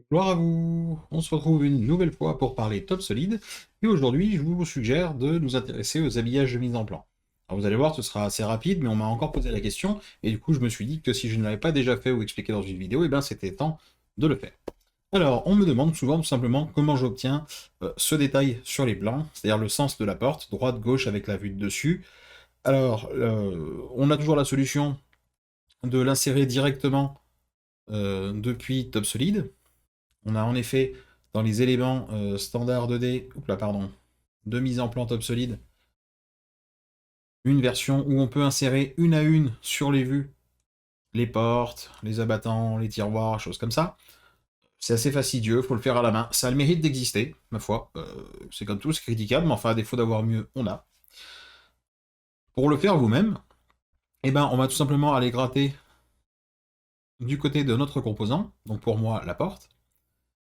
Gloire à vous! On se retrouve une nouvelle fois pour parler top solide, et aujourd'hui je vous suggère de nous intéresser aux habillages de mise en plan. Alors vous allez voir, ce sera assez rapide, mais on m'a encore posé la question, et du coup je me suis dit que si je ne l'avais pas déjà fait ou expliqué dans une vidéo, et bien c'était temps de le faire. Alors, on me demande souvent tout simplement comment j'obtiens ce détail sur les plans, c'est-à-dire le sens de la porte, droite-gauche avec la vue de dessus. Alors, on a toujours la solution de l'insérer directement depuis Top Solid. On a en effet dans les éléments standard 2D, oups là, pardon, de mise en plan top solide, une version où on peut insérer une à une sur les vues les portes, les abattants, les tiroirs, choses comme ça. C'est assez fastidieux, faut le faire à la main. Ça a le mérite d'exister, ma foi. C'est comme tout, c'est critiquable, mais enfin, à défaut d'avoir mieux, on a. Pour le faire vous-même, eh ben, on va tout simplement aller gratter du côté de notre composant, donc pour moi, la porte.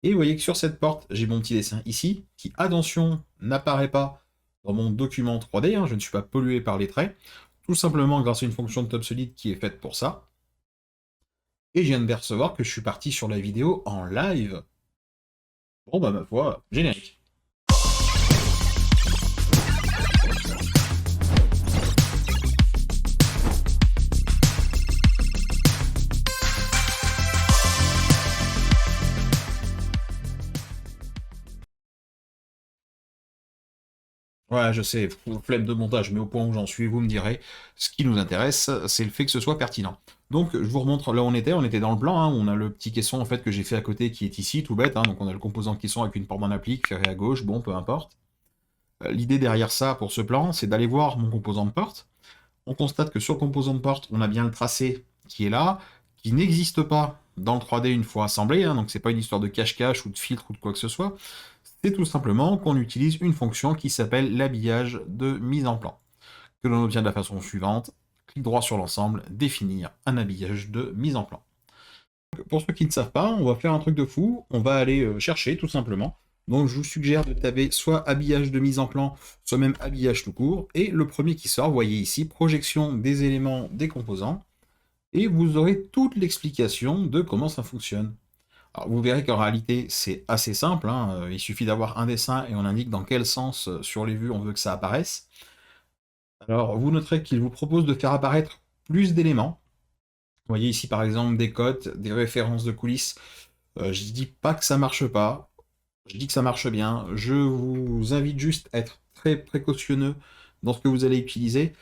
Et vous voyez que sur cette porte, j'ai mon petit dessin ici, qui, attention, n'apparaît pas dans mon document 3D, hein, je ne suis pas pollué par les traits, tout simplement grâce à une fonction de top solide qui est faite pour ça. Et je viens de percevoir que je suis parti sur la vidéo en live. Bon bah ma foi, générique. Ouais, je sais, flemme de montage, mais au point où j'en suis, vous me direz, ce qui nous intéresse, c'est le fait que ce soit pertinent. Donc, je vous remontre là où on était dans le plan, hein, on a le petit caisson en fait que j'ai fait à côté qui est ici, tout bête, hein, donc on a le composant caisson avec une porte en applique, ferré à gauche, bon, peu importe. L'idée derrière ça, pour ce plan, c'est d'aller voir mon composant de porte. On constate que sur le composant de porte, on a bien le tracé qui est là, qui n'existe pas dans le 3D une fois assemblé, hein, donc c'est pas une histoire de cache-cache ou de filtre ou de quoi que ce soit. C'est tout simplement qu'on utilise une fonction qui s'appelle l'habillage de mise en plan, que l'on obtient de la façon suivante. Clic droit sur l'ensemble, définir un habillage de mise en plan. Pour ceux qui ne savent pas, on va faire un truc de fou, on va aller chercher tout simplement. Donc je vous suggère de taper soit habillage de mise en plan, soit même habillage tout court, et le premier qui sort, vous voyez ici, projection des éléments des composants, et vous aurez toute l'explication de comment ça fonctionne. Alors vous verrez qu'en réalité c'est assez simple, hein, il suffit d'avoir un dessin et on indique dans quel sens sur les vues on veut que ça apparaisse. Alors vous noterez qu'il vous propose de faire apparaître plus d'éléments. Vous voyez ici par exemple des cotes, des références de coulisses. Je dis pas que ça marche pas, je dis que ça marche bien. Je vous invite juste à être très précautionneux dans ce que vous allez utiliser.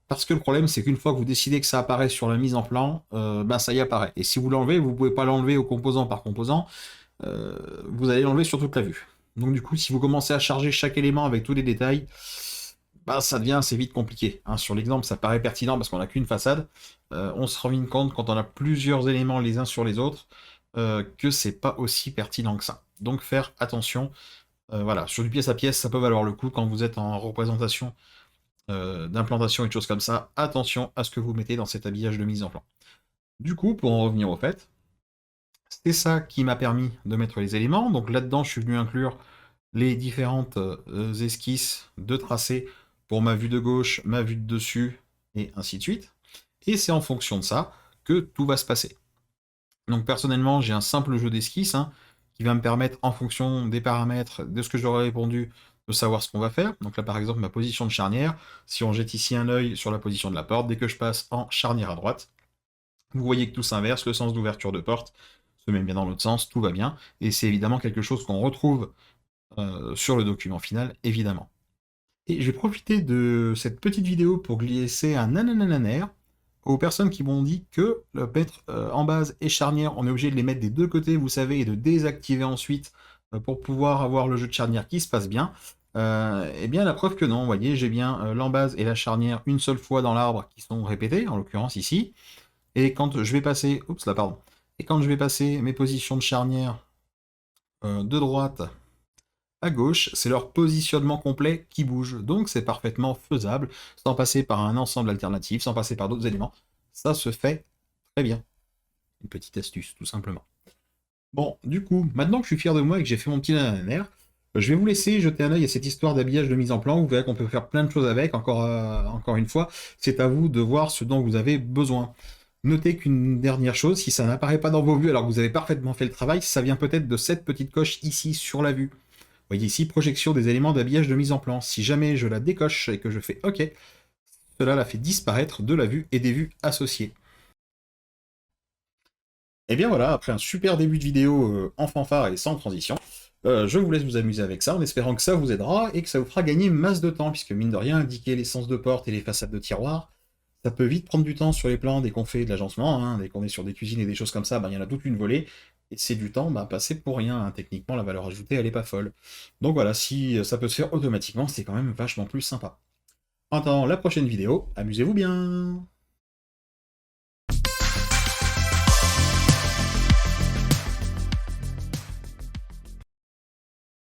Parce que le problème, c'est qu'une fois que vous décidez que ça apparaît sur la mise en plan, ben ça y apparaît. Et si vous l'enlevez, vous ne pouvez pas l'enlever au composant par composant. Vous allez l'enlever sur toute la vue. Donc du coup, si vous commencez à charger chaque élément avec tous les détails, bah, ça devient assez vite compliqué. Hein. Sur l'exemple, ça paraît pertinent parce qu'on n'a qu'une façade. On se rend vite compte quand on a plusieurs éléments les uns sur les autres que c'est pas aussi pertinent que ça. Donc faire attention. Voilà, sur du pièce à pièce, ça peut valoir le coup quand vous êtes en représentation d'implantation et de choses comme ça. Attention à ce que vous mettez dans cet habillage de mise en plan. Du coup, pour en revenir au fait, c'est ça qui m'a permis de mettre les éléments. Donc là-dedans, je suis venu inclure les différentes esquisses de tracés pour ma vue de gauche, ma vue de dessus, et ainsi de suite. Et c'est en fonction de ça que tout va se passer. Donc personnellement, j'ai un simple jeu d'esquisse hein, qui va me permettre, en fonction des paramètres, de ce que j'aurais répondu, de savoir ce qu'on va faire. Donc là, par exemple, ma position de charnière, si on jette ici un œil sur la position de la porte, dès que je passe en charnière à droite, vous voyez que tout s'inverse, le sens d'ouverture de porte se met bien dans l'autre sens, tout va bien. Et c'est évidemment quelque chose qu'on retrouve sur le document final, évidemment. Et je vais profiter de cette petite vidéo pour glisser un nananananer aux personnes qui m'ont dit que le mettre en base et charnière, on est obligé de les mettre des deux côtés, vous savez, et de désactiver ensuite pour pouvoir avoir le jeu de charnière qui se passe bien. Eh bien, la preuve que non, vous voyez, j'ai bien l'embase et la charnière une seule fois dans l'arbre qui sont répétés, en l'occurrence ici. Et quand je vais passer, oups là, pardon. Et quand je vais passer mes positions de charnière de droite à gauche, c'est leur positionnement complet qui bouge. Donc c'est parfaitement faisable, sans passer par un ensemble alternatif, sans passer par d'autres éléments. Ça se fait très bien. Une petite astuce, tout simplement. Bon, du coup, maintenant que je suis fier de moi et que j'ai fait mon petit nananaire, je vais vous laisser jeter un œil à cette histoire d'habillage de mise en plan. Vous verrez qu'on peut faire plein de choses avec. Encore une fois, c'est à vous de voir ce dont vous avez besoin. Notez qu'une dernière chose, si ça n'apparaît pas dans vos vues alors que vous avez parfaitement fait le travail, ça vient peut-être de cette petite coche ici sur la vue. Vous voyez ici, projection des éléments d'habillage de mise en plan. Si jamais je la décoche et que je fais OK, cela la fait disparaître de la vue et des vues associées. Et bien voilà, après un super début de vidéo en fanfare et sans transition, je vous laisse vous amuser avec ça, en espérant que ça vous aidera et que ça vous fera gagner masse de temps, puisque mine de rien, indiquer les sens de porte et les façades de tiroirs, ça peut vite prendre du temps sur les plans dès qu'on fait de l'agencement, hein, dès qu'on est sur des cuisines et des choses comme ça, il y en a toute une volée, et c'est du temps passé pour rien, hein. Techniquement, la valeur ajoutée, elle est pas folle. Donc voilà, si ça peut se faire automatiquement, c'est quand même vachement plus sympa. En attendant la prochaine vidéo, amusez-vous bien!